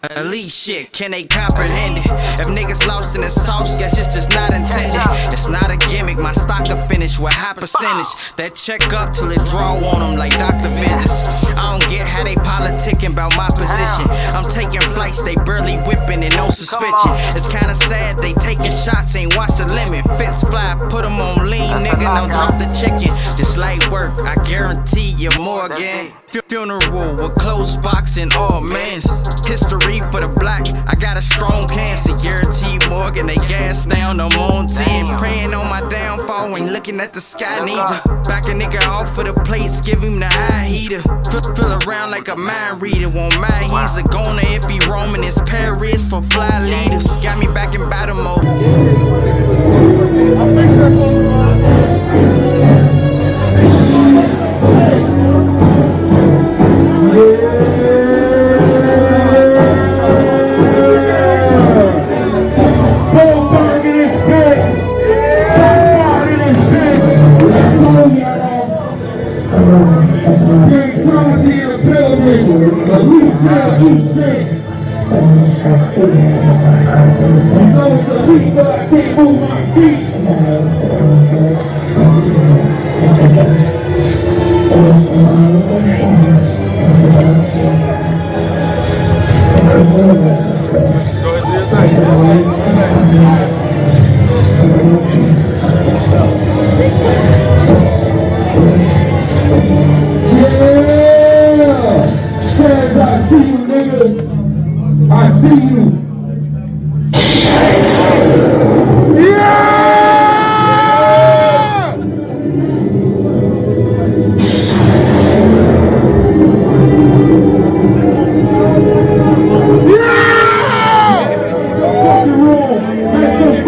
Elite shit, can they comprehend it? If niggas lost in the sauce, guess it's just not intended. It's not a gimmick, my stock to finish with high percentage. That check up till it draw on them like doctor visits. I don't get how they politicking about my position. I'm taking flights, they barely whipping and no suspension. It's kinda sad, they taking shots, ain't watch the limit. Fits fly, put them on lean, nigga, now drop the chicken. This light work, I guarantee you more again. Funeral with closed box and all mans. History for the black, I got a strong cancer. Guaranteed Morgan, they gas down, I'm on 10. Praying on my downfall, ain't looking at the sky neither. Back a nigga off for the plates, give him the high heater. Feel around like a mind reader, won't mind he's a goner if he roaming his Paris for fly leaders. Got me back in battle mode. I'll fix that. Chauncey in the building. You know it's a week, but I can't move my feet. I see you, nigga. I see you. Yeah!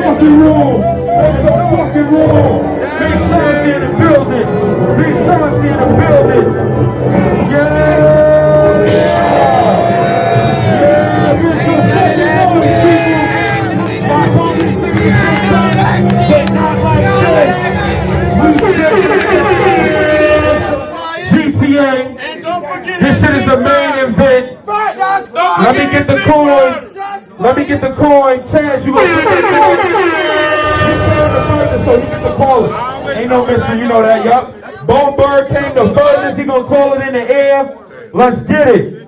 Fucking room. That's a fucking room. Big Chauncey in the building. Big Chauncey in the building. Yeah! This shit is the main event. Let me get the coin. Let me get the coin. Chaz, you gonna get that coin? So you get the call. Ain't no mystery, you know that, yup. Bone Bird came the furthest. He gonna call it in the air. Let's get it.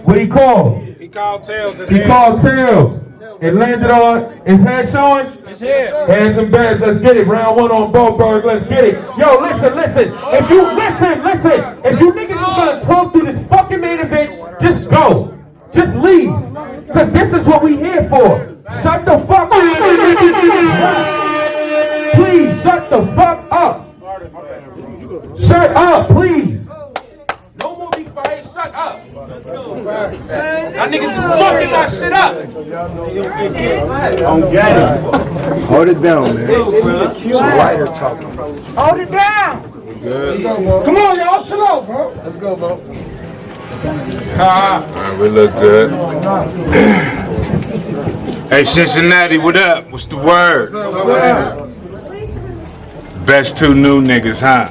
What he called? He called tails. He called tails. It landed on his head showing? His head. Hands and beds, let's get it. Round one on Goldberg, let's get it. Yo, listen. If you listen. If you niggas is gonna talk through this fucking main event, just go. Just leave. Cause this is what we here for. Shut the fuck up. Please, shut the fuck up. Shut up, please. No more be quiet. Shut up. Y'all niggas is fucking my shit up. I'm getting. Hold it down, man. Writer talking. Hold it down. Good. Come on, y'all. Chill out, bro. Let's go, bro. Alright, we look good. Hey, Cincinnati, what up? What's the word? Best two new niggas, huh?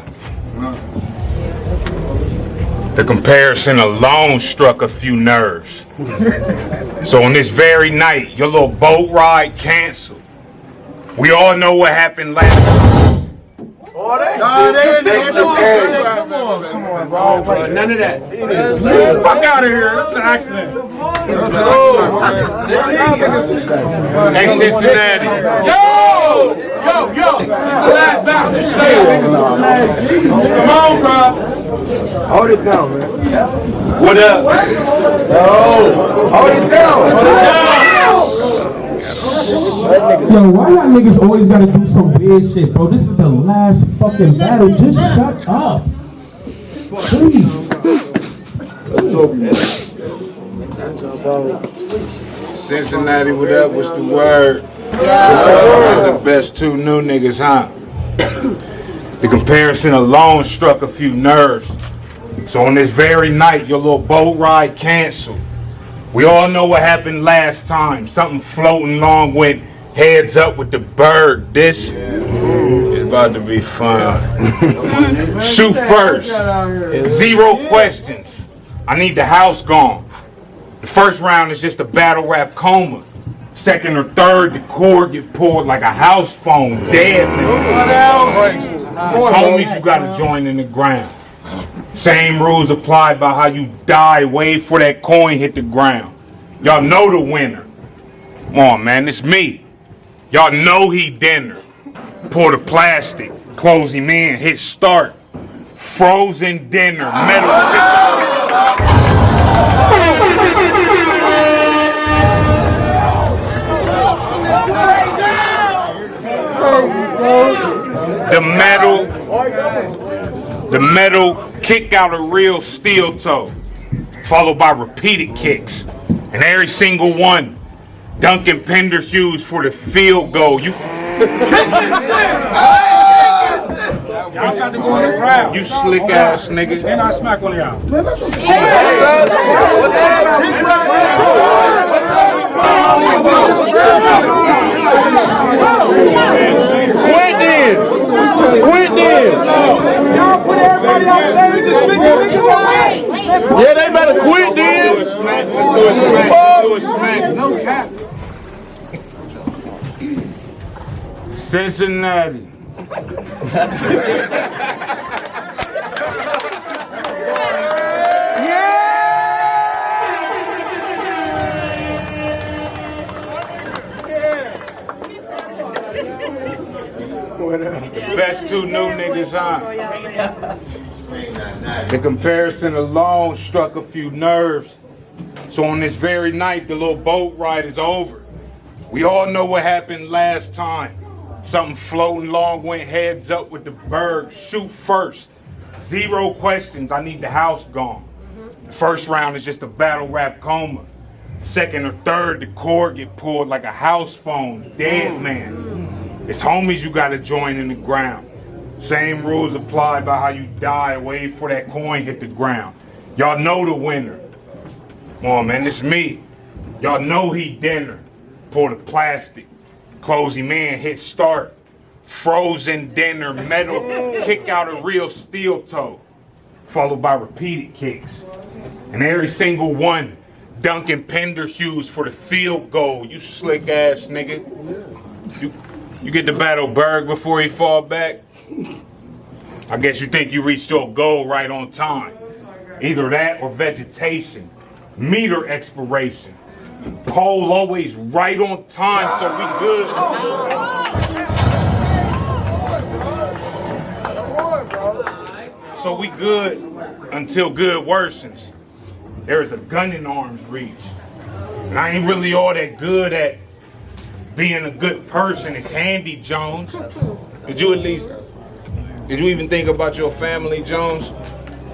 The comparison alone struck a few nerves. So on this very night, your little boat ride canceled. We all know what happened last. Come on, bro. None of that. Fuck out of here. That's an accident. Hey, Cincinnati. Yo! It's the last battle. Just say it. Come on, bro. Hold it down, man. What up? Hold it down. Yo, why y'all niggas always gotta do some weird shit, bro? This is the last fucking battle. Just shut up. Please. Cincinnati, what up? What's the word? The best two new niggas, huh? The comparison alone struck a few nerves. So on this very night, your little boat ride canceled. We all know what happened last time. Something floating along went heads up with the bird. This is about to be fun. Shoot first. 0 questions. I need the house gone. The first round is just a battle rap coma. Second or third, the cord get pulled like a house phone. Dead man. It's homies you gotta join in the ground. Same rules apply by how you die. Wait for that coin hit the ground. Y'all know the winner. Come on, man, it's me. Y'all know he dinner. Pour the plastic, close him in, hit start. Frozen dinner, metal. The metal kick out a real steel toe, followed by repeated kicks. And every single one, Duncan Pender Hughes for the field goal. You y'all got to go in the crowd. You slick ass niggas. And I smack one of y'all. Quit then. Quit then. Y'all put everybody on stage. Yeah, they better quit then. Do a smack. No cap. Cincinnati. Best two new niggas on. The comparison alone struck a few nerves. So on this very night, the little boat ride is over. We all know what happened last time. Something floating long went heads up with the bird. Shoot first. 0 questions. I need the house gone. The first round is just a battle rap coma. Second or third, the cord get pulled like a house phone. Dead man. It's homies you gotta join in the ground. Same rules apply by how you die. Wait for that coin hit the ground. Y'all know the winner. Come on, man, it's me. Y'all know he dinner. Pour the plastic. Close him in, hit start. Frozen dinner, metal, kick out a real steel toe. Followed by repeated kicks. And every single one, Duncan Pender Hughes for the field goal. You slick ass nigga. You get to battle Berg before he fall back? I guess you think you reached your goal right on time. Either that or vegetation. Meter expiration. Pole always right on time, so we good. So we good until good worsens. There is a gun in arm's reach. And I ain't really all that good at being a good person. It's handy, Jones. Did you even think about your family, Jones?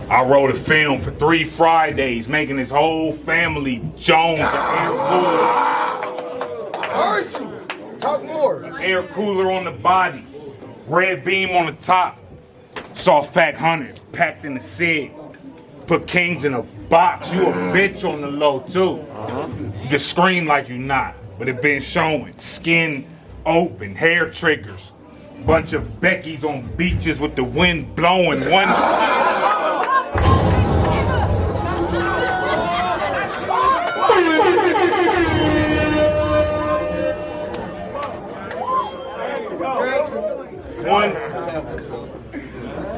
I wrote a film for 3 Fridays, making his whole family Jones an air cooler. I heard you. Talk more. An air cooler on the body, red beam on the top, soft pack 100 packed in the cig. Put kings in a box. You a bitch on the low too. You just scream like you not, but it been showing. Skin open, hair triggers. Bunch of Beckys on beaches with the wind blowing. One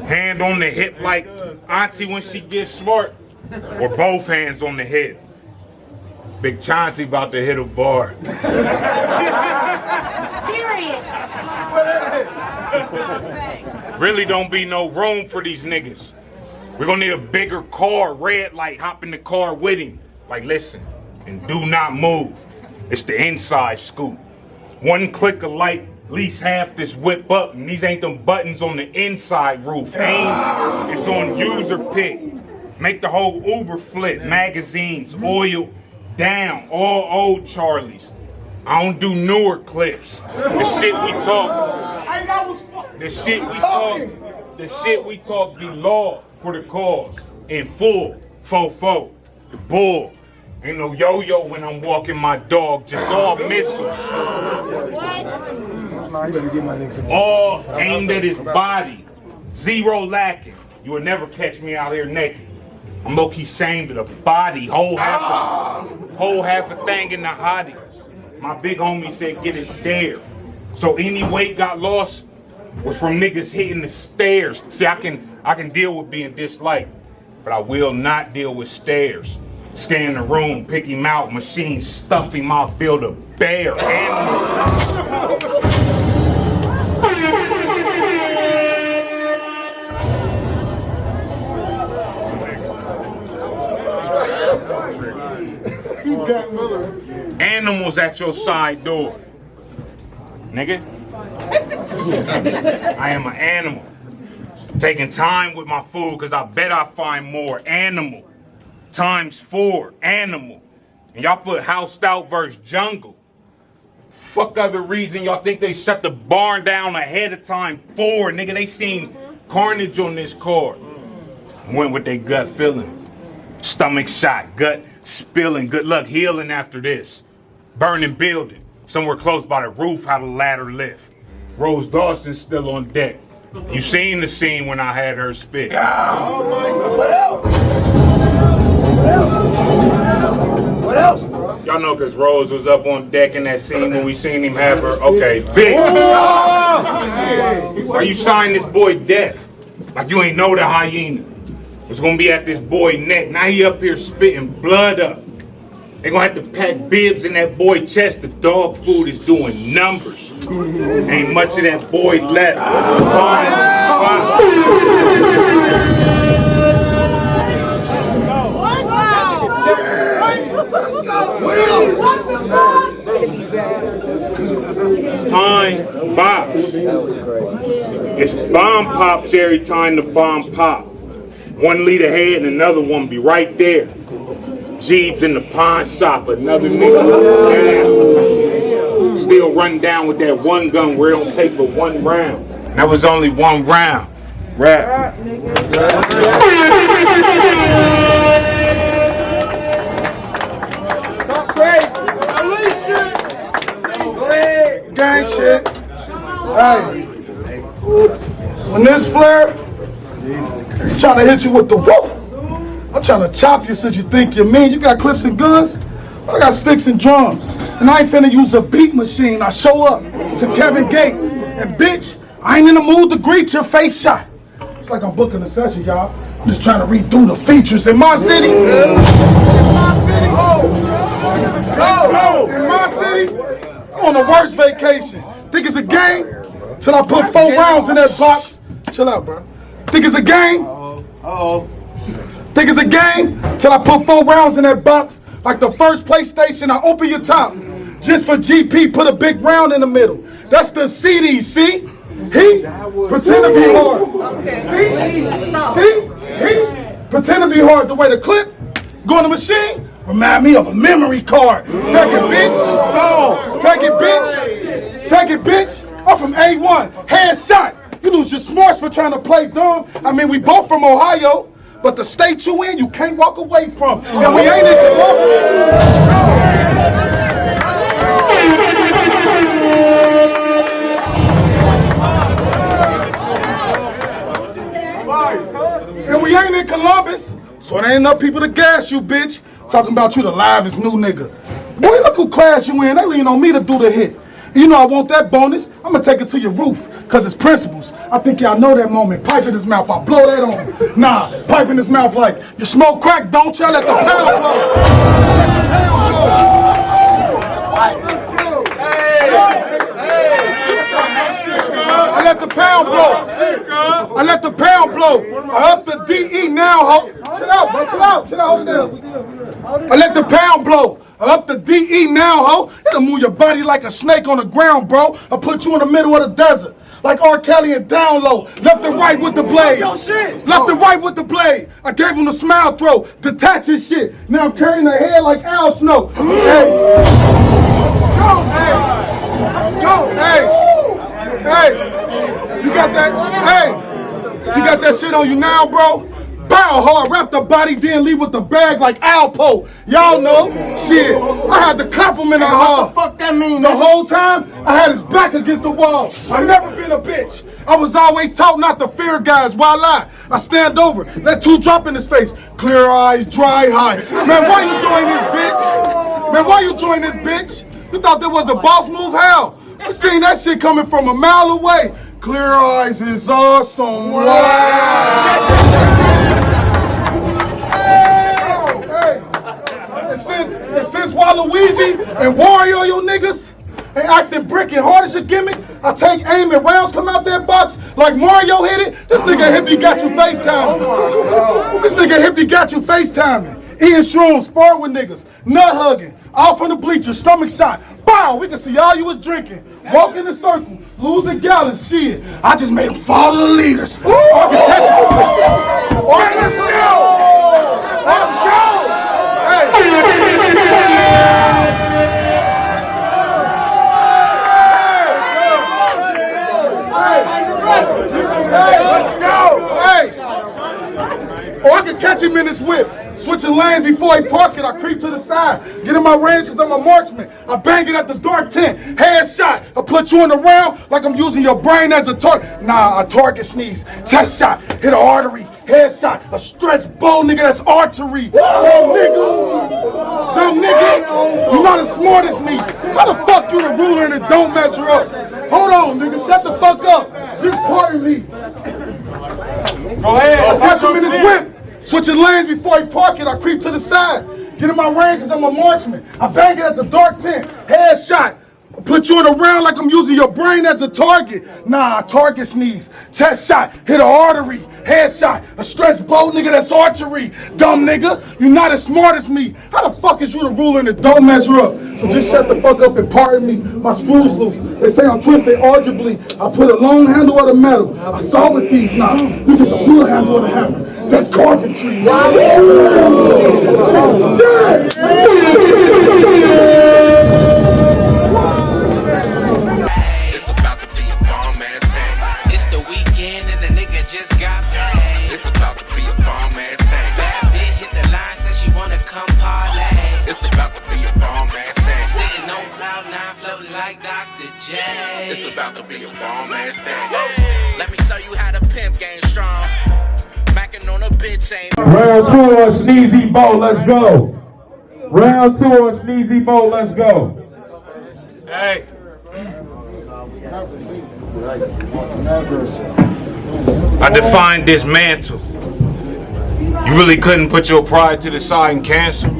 hand on the hip like Auntie when she gets smart, or both hands on the hip. Big Chauncey about to hit a bar. Period. Really don't be no room for these niggas. We're gonna need a bigger car, red light, hop in the car with him. Like, listen, and do not move. It's the inside scoop. One click of light, at least half this whip up, and these ain't them buttons on the inside roof. Aim, it's on user pick. Make the whole Uber flip. Magazines, oil, down, all old Charlies. I don't do newer clips. The shit we talk, the shit we talk be law for the cause. In full, fofo, the bull. Ain't no yo-yo when I'm walking my dog, just all missiles. All aimed at his body, 0 lacking. You will never catch me out here naked. I'm low-key ashamed of the body, whole half a thing in the hottie. My big homie said get it there. So any weight got lost was from niggas hitting the stairs. See, I can deal with being disliked, but I will not deal with stairs. Stay in the room, pick him out, machine stuff him, I'll build a bear. Animals at your side door. Nigga. I am an animal. Taking time with my food because I bet I find more. Animal. ×4. Animal. And y'all put housed out versus jungle. Fuck other reason y'all think they shut the barn down ahead of time for? Nigga, they seen carnage on this card. Went with their gut feeling. Stomach shot, gut spilling. Good luck healing after this. Burning building. Somewhere close by the roof, how the ladder lift. Rose Dawson's still on deck. You seen the scene when I had her spit. What else? What else? Y'all know because Rose was up on deck in that scene when we seen him have her. Okay, Vic. Why you sign this boy death? Like you ain't know the hyena was gonna be at this boy neck. Now he up here spitting blood up. They gonna have to pack bibs in that boy chest. The dog food is doing numbers. Ain't much of that boy left. Pine box. It's bomb pops every time the bomb pop. One lead ahead and another one be right there. Jeeves in the pawn shop, another nigga down. Still run down with that one gun where it don't take but one round. That was only one round. Rap. Talk crazy. Gang shit. Hey. When this flare, I'm trying to hit you with the whoop. I'm trying to chop you since you think you're mean. You got clips and guns? I got sticks and drums. And I ain't finna use a beat machine. I show up to Kevin Gates. And bitch, I ain't in the mood to greet your face shot. It's like I'm booking a session, y'all. I'm just trying to redo the features in my city. In my city, I'm on the worst vacation. Think it's a game? Till I put 4 rounds in that box. Chill out, bro. Think it's a game? Think it's a game? Till I put 4 rounds in that box. Like the first PlayStation, I open your top. Just for GP, put a big round in the middle. That's the CD, see? He pretend to be hard. See? He pretend to be hard. The way the clip go in the machine remind me of a memory card. Faggot bitch. Faggot bitch. Faggot bitch. I'm from A1. Headshot. You lose your smarts for trying to play dumb. I mean, we both from Ohio, but the state you in, you can't walk away from. And we ain't in Columbus. And we ain't in Columbus, so there ain't enough people to gas you, bitch. Talking about you the livest new nigga. Boy, look who class you in. They lean on me to do the hit. You know I want that bonus. I'm gonna take it to your roof, cause it's principles. I think y'all know that moment. Pipe in his mouth, I'll blow that on him. Nah, pipe in his mouth like, you smoke crack, don't you? Let the pound blow. I let the pound blow. I let the pound blow. I up the DE now, ho. Chill out, bro. Chill out. Chill out. Hold it down. I let the pound blow. I up the DE now, ho. It'll move your body like a snake on the ground, bro. I'll put you in the middle of the desert. Like R. Kelly and down low. Left and right with the blade. Left and right with the blade. I gave him the smile throw. Detach his shit. Now I'm carrying the head like Al Snow. Hey. Go. Hey. Let's go. Hey. Hey. You got that? Hey. You got that shit on you now, bro? Bow hard, wrap the body, then leave with the bag like Alpo. Y'all know, shit. I had to compliment her hard. What the fuck that mean, The nigga? whole time, I had his back against the wall. I never been a bitch. I was always taught not to fear guys. While I stand over, let two drop in his face. Clear eyes, dry high. Man, why you join this bitch? Man, why you join this bitch? You thought that was a boss move? Hell, I seen that shit coming from a mile away. Clear eyes is awesome. Wow. Hey. And since Waluigi and Wario, your niggas, ain't acting brick and hard as your gimmick, I take aim and rounds come out that box like Mario hit it. This nigga hippie got you FaceTiming. This nigga hippie got you FaceTiming. Eating shrooms, sparring with niggas, nut hugging, out from the bleachers, stomach shot. Bow, we can see all you was drinking. Walk in the circle, losing gallons, shit. I just made them follow the leaders. Let's go! Let's go! Hey! Let's go! Hey! Or I can catch him in his whip. Switching lanes before he park it, I creep to the side. Get in my range cause I'm a marksman. I bang it at the dark tent. Headshot. I put you in the round like I'm using your brain as a target. Nah, a target sneeze. Chest shot. Hit an artery. Headshot. A stretch bow, nigga, that's archery. Dumb nigga. Dumb nigga. You not as smart as me. How the fuck you the ruler and it don't measure up? Hold on, nigga. Shut the fuck up. Just pardon me. Go ahead. I catch him in his whip. Switching lanes before he park it, I creep to the side. Get in my range cause I'm a marksman. I bang it at the dark tent. Headshot. I put you in a round like I'm using your brain as a target. Nah, target sneeze. Chest shot. Hit an artery. Headshot. A stretch bow, nigga, that's archery. Dumb nigga. You not as smart as me. How the fuck is you the ruler and it don't measure up? So just shut the fuck up and pardon me. My screws loose. They say I'm twisted arguably. I put a long handle of the metal. I saw with these. Nah, you get the wood handle of the hammer. That's carpentry. Yeah. It's about to be a bomb ass thing. It's the weekend and the nigga just got paid. It's about to be a bomb ass thing. Bad bitch hit the line, said she wanna come parlay. It's about to be a bomb ass thing. Sitting on cloud nine, floating like Dr. J. It's about to be a bomb ass thing. Let me show you how the pimp game strong. Macking on a bitch ain't. Round 2 on Sneezey Bo, let's go. Round 2 on Sneezey Bo, let's go. Hey. I defined dismantle. You really couldn't put your pride to the side and cancel.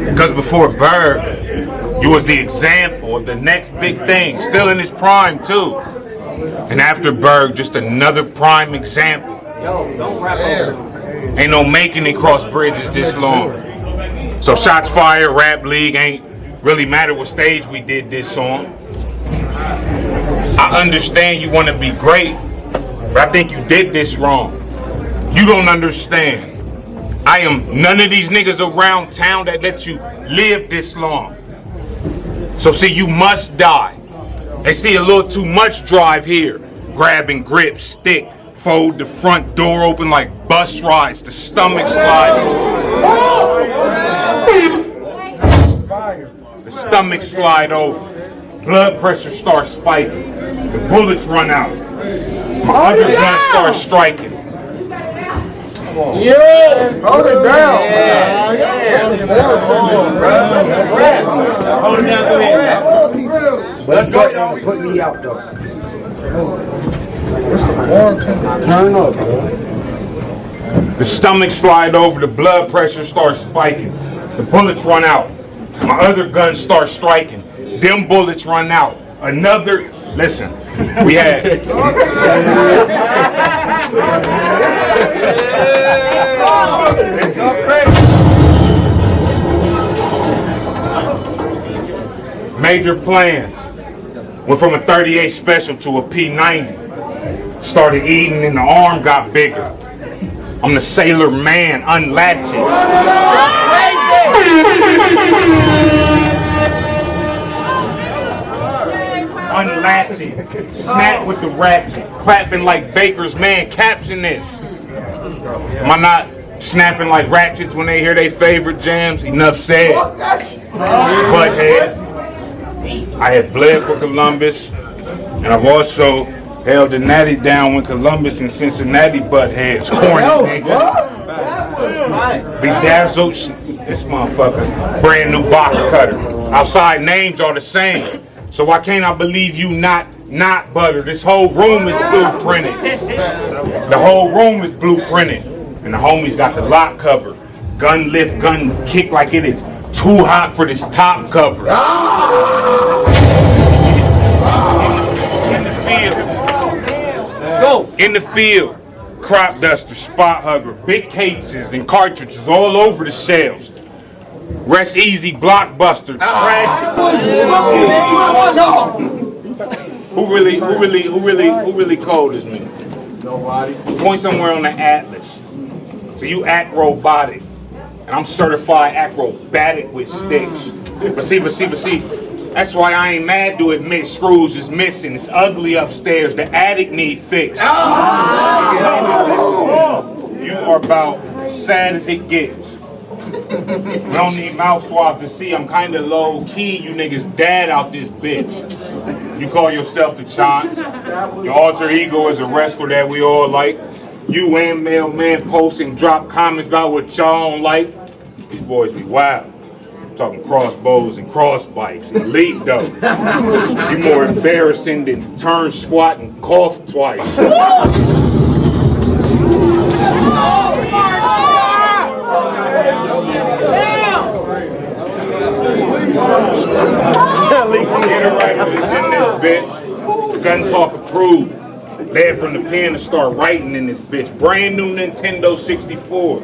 Because before Berg, you was the example of the next big thing, still in his prime too. And after Berg, just another prime example. Yo, don't rap over. Ain't no making it cross bridges this long. So shots fired, rap league ain't really matter what stage we did this on. I understand you want to be great, but I think you did this wrong. You don't understand. I am none of these niggas around town that let you live this long. So see, you must die. They see a little too much drive here. Grabbing grip, stick, fold the front door open like bus rides, the stomach sliding. The stomach slide over. Blood pressure starts spiking. The bullets run out. My other gun starts striking. Yeah, hold it down. Hold it down, go ahead. Let's go. Put me out though. Turn up, bro. The stomach slide over. The blood pressure starts spiking. The bullets run out. My other gun starts striking. Them bullets run out. Another, listen, we had. Major plans. Went from a 38 special to a P90. Started eating and the arm got bigger. I'm the sailor man, unlatching. unlatching, snap with the ratchet, clapping like Baker's man. Caption this. Am I not snapping like ratchets when they hear their favorite jams? Enough said. Butthead. I have bled for Columbus, and I've also held the natty down when Columbus and Cincinnati butt heads. Corny nigga. Bedazzled, this motherfucker. Brand new box cutter. Outside names are the same. So why can't I believe you not butter? This whole room is blueprinted. The whole room is blueprinted. And the homies got the lock cover. Gun lift, gun kick like it is too hot for this top cover. In the field, crop duster, spot hugger, big cases and cartridges all over the shelves. Rest easy, blockbuster, tragic. Who really cold as me? Nobody. Point somewhere on the atlas. So you act robotic, and I'm certified acrobatic with sticks. But see. That's why I ain't mad to admit Scrooge is missing. It's ugly upstairs. The attic need fixed. You are about sad as it gets. We don't need mouth swabs to see I'm kind of low key. You niggas dad out this bitch. You call yourself the Chauncey. Your alter ego is a wrestler that we all like. You and mailman post and drop comments about what y'all don't like. These boys be wild. Talking crossbows and cross bikes and elite though. You more embarrassing than turn squat and cough twice. Writer is in this bitch. Gun talk approved. Led from the pen to start writing in this bitch. Brand new Nintendo 64.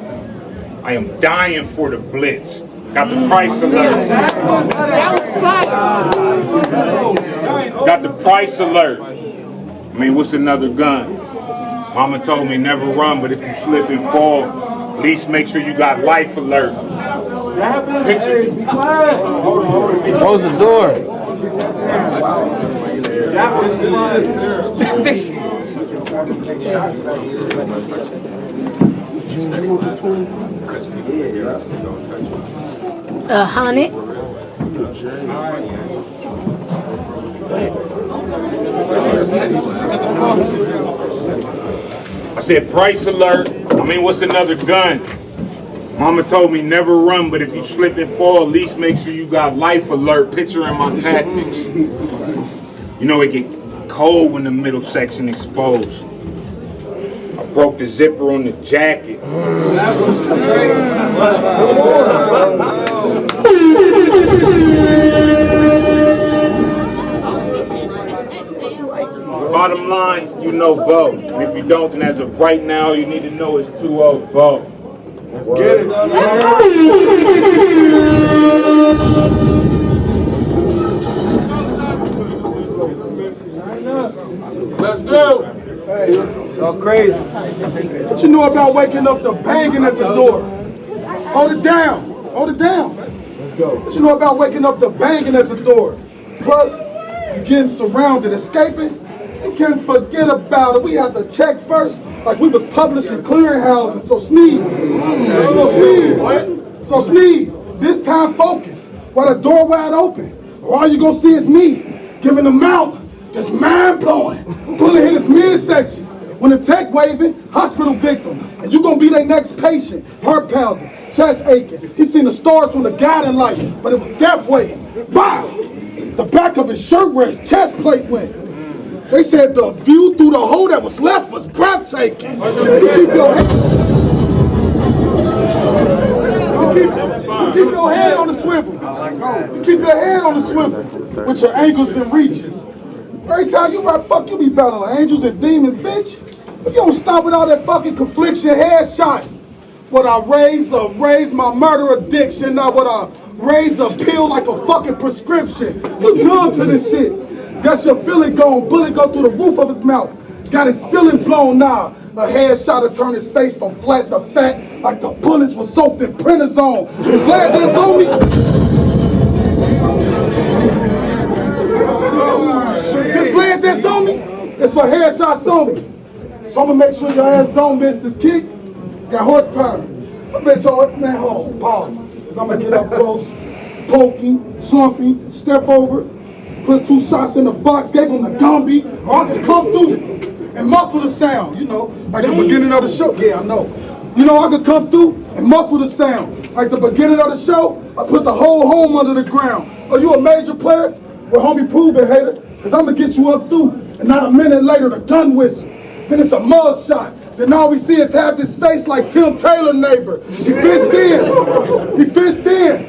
I am dying for the blitz. Got the price alert. Got the price alert. I mean, what's another gun? Mama told me never run, but if you slip and fall, at least make sure you got life alert. Close the door. Honey. I said price alert. I mean, what's another gun? Mama told me never run, but if you slip and fall, at least make sure you got life alert. Picturing my tactics. You know it get cold when the middle section exposed. I broke the zipper on the jacket. Bottom line, you know Bo. And if you don't, then as of right now, you need to know it's 2-0 Bo. Let's get it. Let's go. Hey, so crazy. What you know about waking up to banging at the door? Hold it down. Hold it down. Let's go. What you know about waking up to banging at the door? Plus, you're getting surrounded, escaping. You can't forget about it. We had to check first, like we was publishing clearinghouses. So sneeze. So sneeze. This time focus. While the door wide open. Or all you gonna see is me giving them out. Just mind blowing. Bullet hit his midsection. When the tech waving, hospital victim. And you gonna be their next patient. Heart pounding, chest aching. He seen the stars from the guiding light, but it was death waiting. Bow! The back of his shirt where his chest plate went. They said the view through the hole that was left was breathtaking. You keep your head. You keep your head on the swivel. You keep your head on the swivel with your ankles and reaches. Every time you rap, fuck, you be battling angels and demons, bitch. But you don't stop with all that fucking confliction headshot. Would I raise my murder addiction? Now would I raise a pill like a fucking prescription? You numb to this shit. That's your feeling gone. Bullet go through the roof of his mouth. Got his ceiling blown now. A headshot to turn his face from flat to fat like the bullets were soaked in prednisone. His leg that's on me. this on me, it's for headshots on me. So I'm gonna make sure your ass don't miss this kick. Got horsepower. I bet y'all, man, hold on, pause. Cause I'm gonna get up close, poking, slumping, step over, put 2 shots in the box, gave him the Gumby, or I can come through and muffle the sound, you know, like the beginning of the show. Yeah, I know. You know, I could come through and muffle the sound. Like the beginning of the show, I put the whole home under the ground. Are you a major player? Well, homie, prove it, hater. Cause I'm gonna get you up through. And not a minute later, the gun whistle. Then it's a mug shot. Then all we see is half his face like Tim Taylor neighbor. He fenced in. He fenced in.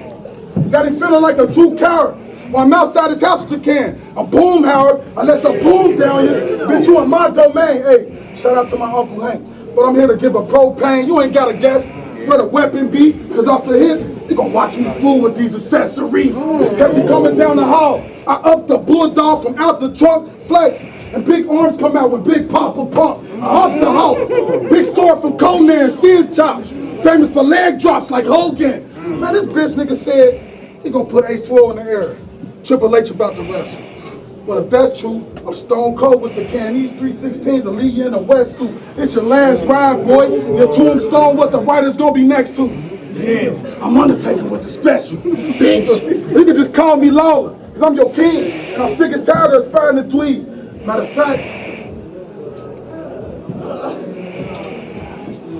Got him feeling like a Drew Carrot. While I'm outside his house with the can. I'm boom, Howard. I let the boom down you. Bitch, you in my domain. Hey, shout out to my Uncle Hank. But I'm here to give a propane. You ain't got to guess where the weapon be. Cause off the hip, you gonna watch me fool with these accessories. Catch you coming down the hall. I up the bulldog from out the trunk, flex. And big arms come out with big papa pump. I up the house. Big store from Conan, Sears chops. Famous for leg drops like Hogan. Man, this bitch nigga said he gonna put H2O in the air. Triple H about to wrestle. But if that's true, I'm stone cold with the can. These 316s will leave you in a wetsuit. It's your last ride, boy. Your tombstone, what the writer's gonna be next to. Yeah, I'm Undertaker with the special. Bitch, you can just call me Lawler, cause I'm your king. And I'm sick and tired of aspiring to dweeb. Matter of fact,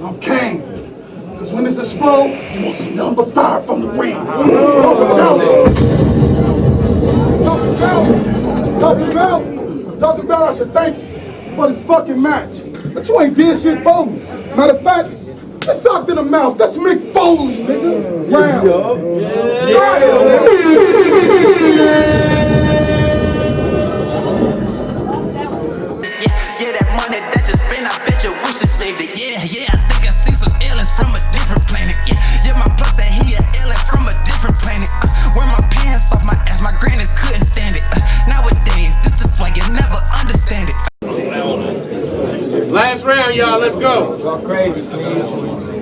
I'm Kane. Cause when this explode, you won't see nothing but fire from the ring. Talking about I should thank you for this fucking match. But you ain't did shit for me. Matter of fact, get socked in the mouth. That's Mick Foley, nigga. Round. Yeah, that money that you spend, I bet you wish you saved it. Yeah, I think I see some aliens from a different planet. Yeah, my plus and he an alien from a different planet. Wear my pants off my ass, my grannies couldn't stand it. Nowadays, this is why you never understand it. Last round, y'all. Let's go. Go crazy, Sneezey.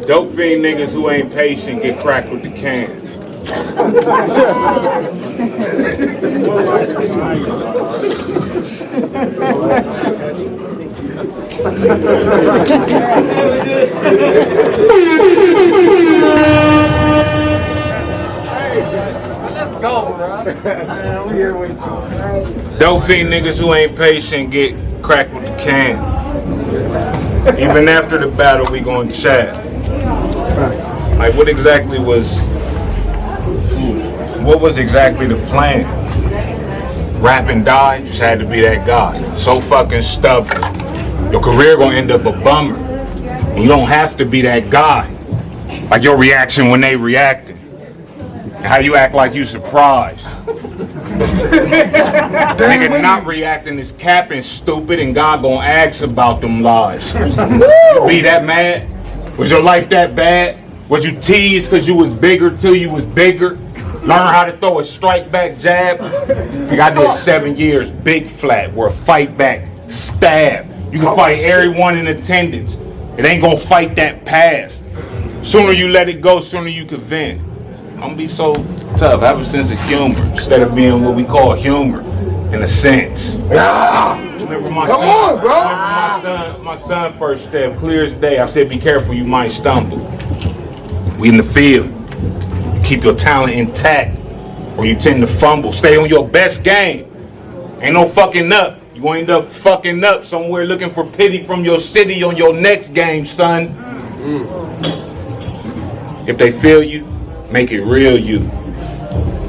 Dope fiend niggas who ain't patient get cracked with the can. Let's go, bro. We here with you. Dope fiend niggas who ain't patient get cracked with the can. Even after the battle, we gonna chat. Like, what was exactly the plan? Rap and die, just had to be that guy. So fucking stubborn. Your career gonna end up a bummer. And you don't have to be that guy. Like your reaction when they reacted. And how you act like you surprised. Nigga not reacting is capping, stupid, and God gonna ask about them lies. You be that mad? Was your life that bad? Was you teased because you was bigger till you was bigger? Learn how to throw a strike back jab? Like I did 7 years, big flat, where a fight back, stab. You can fight everyone in attendance. It ain't gonna fight that past. Sooner you let it go, sooner you can vent. I'm gonna be so tough, have a sense of humor, instead of being what we call humor, in a sense. Remember my Come son, on, bro. my son first step, clear as day, I said be careful, you might stumble. We in the field. Keep your talent intact, or you tend to fumble. Stay on your best game. Ain't no fucking up. You gonna end up fucking up somewhere looking for pity from your city on your next game, son. If they feel you, make it real you.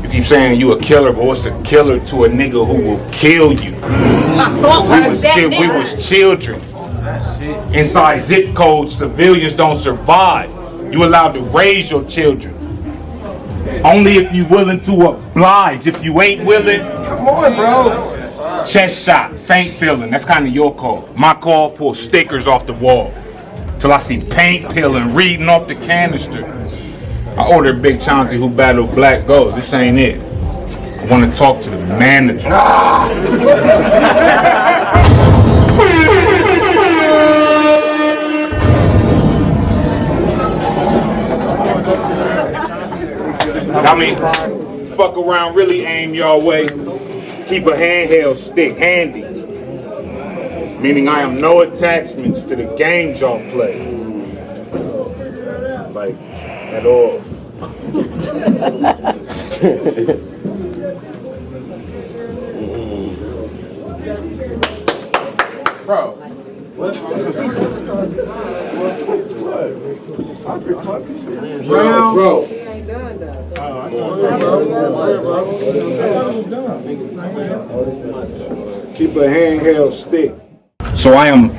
You keep saying you a killer, but what's a killer to a nigga who will kill you? We was children. Inside zip codes, civilians don't survive. You allowed to raise your children. Only if you willing to oblige. If you ain't willing, Come on, bro. chest shot, faint feeling. That's kind of your call. My call, pull stickers off the wall. Till I see paint peeling, reading off the canister. I ordered Big Chauncey who battled Black Ghost. This ain't it. I want to talk to the manager. I mean, fuck around, really aim your way. Keep a handheld stick handy. Meaning I have no attachments to the games y'all play. Like, at all. Bro. What? Bro. Keep a handheld stick. So I am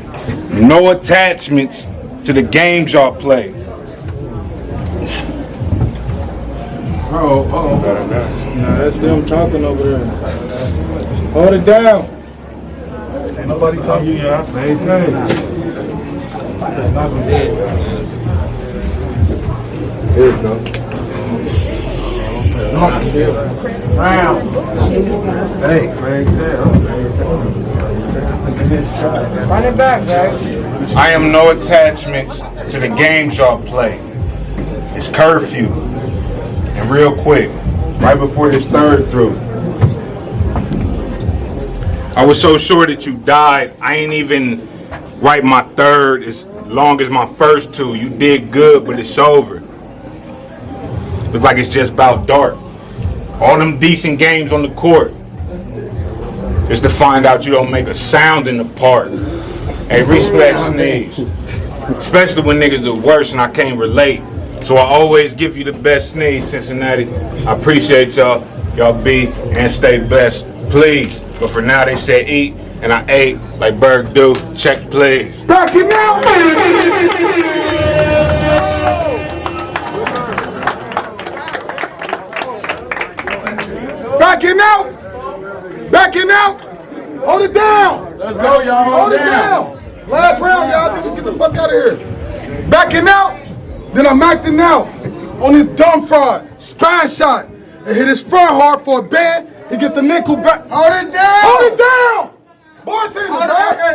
no attachments to the games y'all play. Oh. Nah, that's them talking over there. Hold it down. Ain't nobody talking. Yeah, maintain. Here you go. Round. Hey, Run it back, guys. I am no attachments to the games y'all play. It's curfew. And real quick, right before this third through, I was so sure that you died, I ain't even write my third as long as my first two. You did good, but it's over. Looks like it's just about dark. All them decent games on the court, just to find out you don't make a sound in the park. Hey, respect Sneeze. Especially when niggas are worse and I can't relate. So I always give you the best Sneeze, Cincinnati. I appreciate y'all. Y'all be and stay blessed, please. But for now, they said eat, and I ate like Berg do. Check, please. back it out. Backing out. Backing out. Hold it down. Let's go, y'all. Hold it down. Last round, y'all. Niggas get the fuck out of here. Backing out. Then I'm acting out on his dumb fraud. Spine shot. And hit his front hard for a band. He get the nickel back. Hold it down. Hold it down. Bartender, man.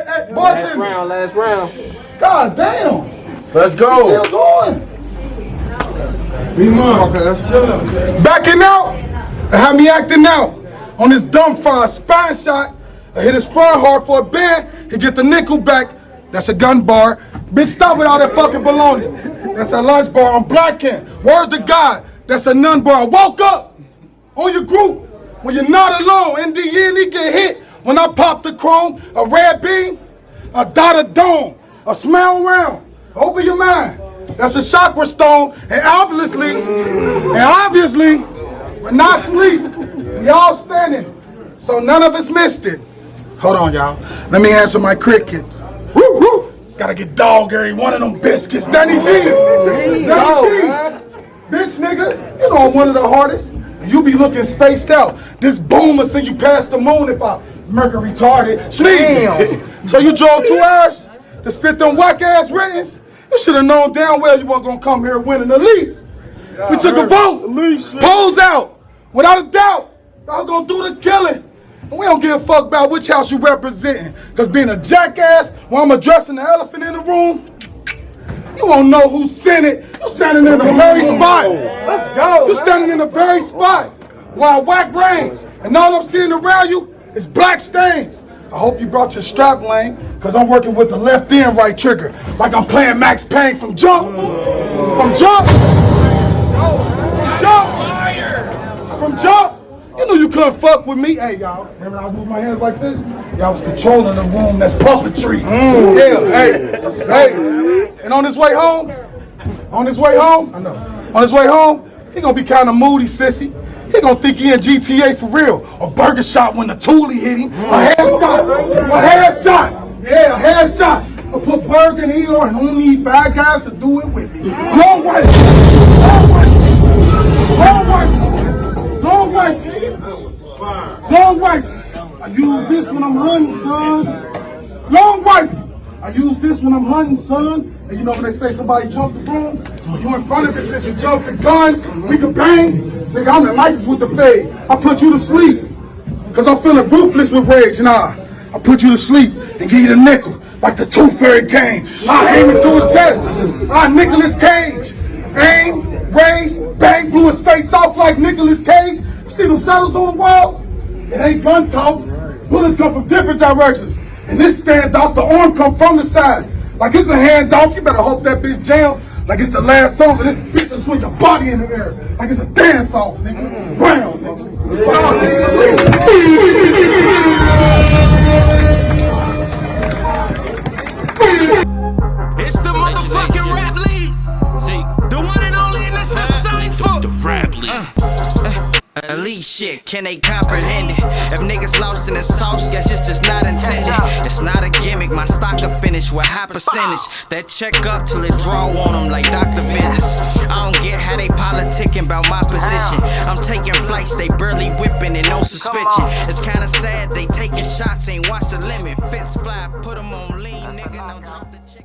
Hey, bartender. Last round. God damn. Let's go. Still going. Okay, let's go. Backing out and have me acting out on this dumb fraud. Spine shot. I hit his front hard for a band. He get the nickel back. That's a gun bar. Bitch, stop with all that fucking baloney. That's a lunch bar. I'm blacking. Word to God. That's a nun bar. I woke up on your group when you're not alone. In the end, he get hit. When I pop the chrome, a red beam, a dot of dome, a smile round. Open your mind. That's a chakra stone. And obviously, we're not asleep. We all standing. So none of us missed it. Hold on, y'all. Let me answer my cricket. Woo, woo. Gotta get dog every one of them biscuits. Danny G. Bitch, nigga, you know I'm one of the hardest. You be looking spaced out. This boom will send you past the moon if I Mercury retarded. Sneezey. So you drove 2 hours to spit them whack ass writtens? You should have known damn well you weren't gonna come here winning the least. We took a vote. Polls out. Without a doubt, y'all gonna do the killing. And we don't give a fuck about which house you representing. Cause being a jackass while I'm addressing the elephant in the room, you won't know who sent it. You standing in the very spot. Let's go. You standing in the very spot where I whack brains. And all I'm seeing around you is black stains. I hope you brought your strap lane, cause I'm working with the left and right trigger. Like I'm playing Max Payne from Jump. From Jump. From Jump. You knew you couldn't fuck with me. Hey, y'all, remember I was moving my hands like this? Y'all was controlling the room. That's puppetry. Yeah, hey. And on his way home, he gonna be kind of moody, sissy. He gonna think he in GTA for real. A burger shot when the toolie hit him. A headshot. Yeah, a headshot. I put burger in here and only need 5 guys to do it with me. Long way. I use this when I'm hunting, son. Long rifle. I use this when I'm hunting, son. And you know when they say somebody jumped the broom? You in front of it since you jumped the gun. We can bang. Nigga, I'm the nicest with the fade. I put you to sleep. Cause I'm feeling ruthless with rage. Nah, I put you to sleep and give you the nickel. Like the Tooth Fairy game. I aim into his chest. I Nicolas Cage. Aim, raised, bang, blew his face off like Nicolas Cage. You see them shadows on the walls? It ain't gun talk. Bullets come from different directions. And this standoff, the arm come from the side. Like it's a handoff, you better hope that bitch jam. Like it's the last song, but this bitch will swing your body in the air. Like it's a dance off, nigga. Round, nigga. It's the motherfucking rap league. The one and only, and it's the cypher. The rap league. Elite shit, can they comprehend it? If niggas lost in the sauce, guess it's just not intended. It's not a gimmick, my stock will finish with high percentage. That check up till it draw on them like doctor visits. I don't get how they politicking about my position. I'm taking flights, they barely whipping and no suspension. It's kinda sad they taking shots, ain't watch the limit. Fits fly, put them on lean, nigga, now drop the chicken.